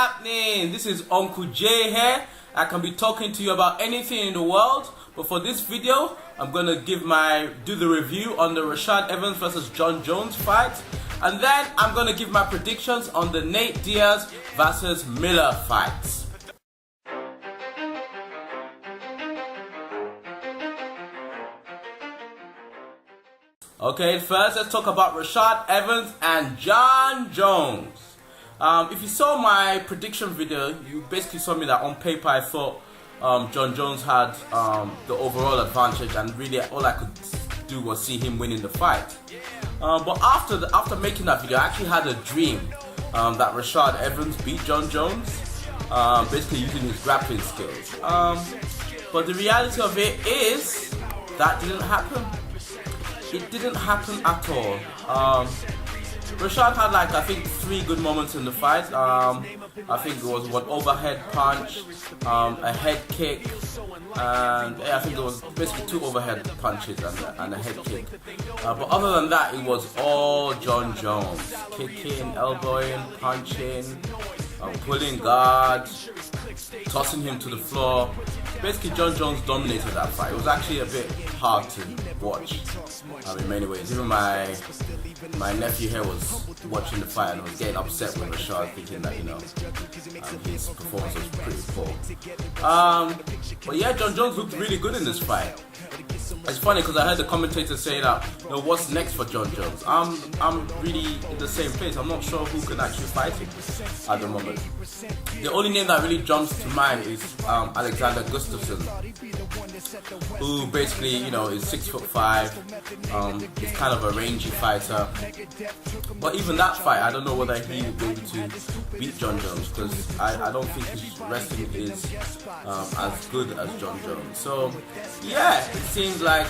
happening? This is Uncle J here. I can be talking to you about anything in the world, but for this video, I'm gonna do the review on the Rashad Evans versus Jon Jones fight, and then I'm gonna give my predictions on the Nate Diaz versus Miller fight. Okay, first let's talk about Rashad Evans and Jon Jones. If you saw my prediction video, you basically saw me that on paper I thought Jon Jones had the overall advantage, and really all I could do was see him winning the fight. But after making that video, I actually had a dream that Rashad Evans beat Jon Jones, basically using his grappling skills. But the reality of it is that didn't happen. It didn't happen at all. Rashad had I think 3 good moments in the fight. I think it was one overhead punch, a head kick, and I think it was basically 2 overhead punches and a head kick. But other than that, it was all Jon Jones. Kicking, elbowing, punching, pulling guard, tossing him to the floor. Basically, Jon Jones dominated that fight. It was actually a bit hard to watch in many ways. Even my nephew here was watching the fight and was getting upset with Rashad, thinking that his performance was pretty poor. But yeah, Jon Jones looked really good in this fight. It's funny because I heard the commentator say that, what's next for Jon Jones? I'm really in the same place. I'm not sure who can actually fight him at the moment. The only name that really jumps to mind is Alexander Gustafsson, who basically is 6'5". He's kind of a rangy fighter. But even that fight, I don't know whether he will be able to beat Jon Jones, because I don't think his wrestling is as good as Jon Jones. So yeah, it seems like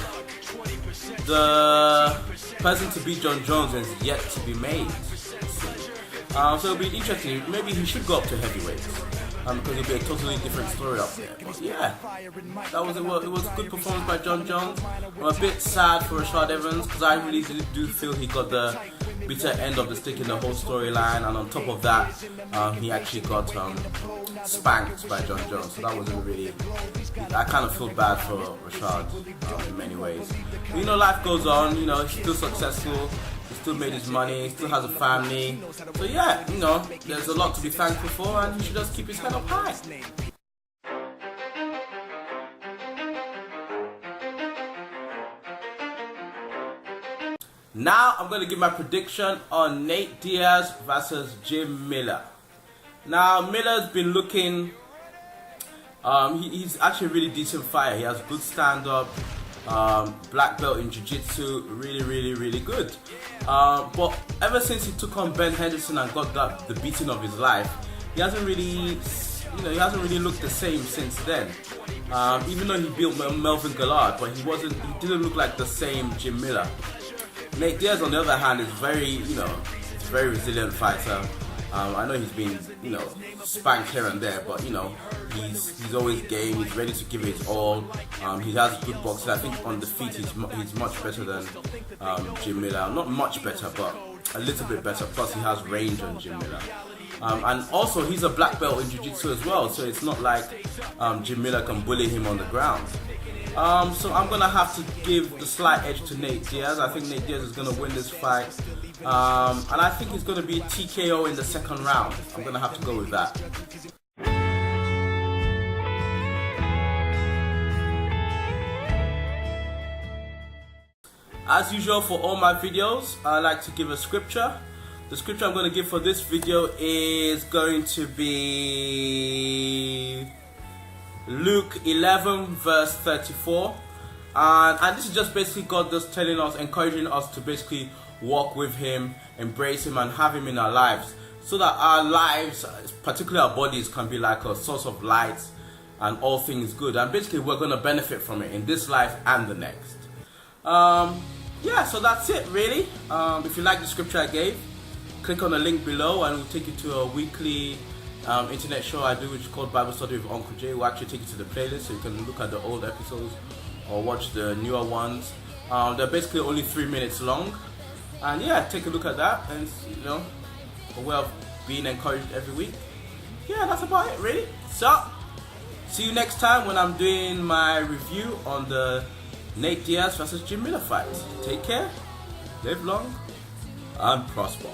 the person to beat Jon Jones is yet to be made. So it'll be interesting. Maybe he should go up to heavyweight, because it'll be a totally different story up there. But yeah, it was a good performance by Jon Jones. I'm a bit sad for Rashad Evans, because I really do feel he got the bitter end of the stick in the whole storyline, and on top of that, he actually got spanked by Jon Jones. So that wasn't really. I kind of feel bad for Rashad in many ways. But, life goes on. He's still successful. He still made his money. He still has a family. So yeah, there's a lot to be thankful for, and he should just keep his head up high. Now I'm going to give my prediction on Nate Diaz versus Jim Miller. Now Miller's been looking, he's actually a really decent fighter. He has good stand-up, black belt in jiu-jitsu, really good. But ever since he took on Ben Henderson and got the beating of his life, he hasn't really looked the same since then. Even though he beat Melvin Gillard, but he didn't look like the same Jim Miller. Nate Diaz, on the other hand, is very resilient fighter. I know he's been, spanked here and there, but he's always game. He's ready to give it his all. He has good boxing. I think on the feet he's much better than Jim Miller. Not much better, but a little bit better. Plus he has range on Jim Miller. And also he's a black belt in jiu-jitsu as well, so it's not like Jim Miller can bully him on the ground. So I'm going to have to give the slight edge to Nate Diaz. I think Nate Diaz is going to win this fight. And I think it's going to be TKO in the 2nd round. I'm going to have to go with that. As usual for all my videos, I like to give a scripture. The scripture I'm going to give for this video is going to be Luke 11 verse 34, and this is just basically God just telling us, encouraging us to basically walk with Him, embrace Him, and have Him in our lives, so that our lives, particularly our bodies, can be like a source of light and all things good, and basically we're going to benefit from it in this life and the next. Yeah, so that's it really. If you like the scripture I gave, click on the link below and it will take you to a weekly internet show I do, which is called Bible Study with Uncle J. We'll actually take you to the playlist, so you can look at the old episodes or watch the newer ones. They're basically only 3 minutes long, and yeah, take a look at that, and a way of being encouraged every week. yeah, that's about it really. So, see you next time when I'm doing my review on the Nate Diaz versus Jim Miller fight. Take care, live long, and prosper.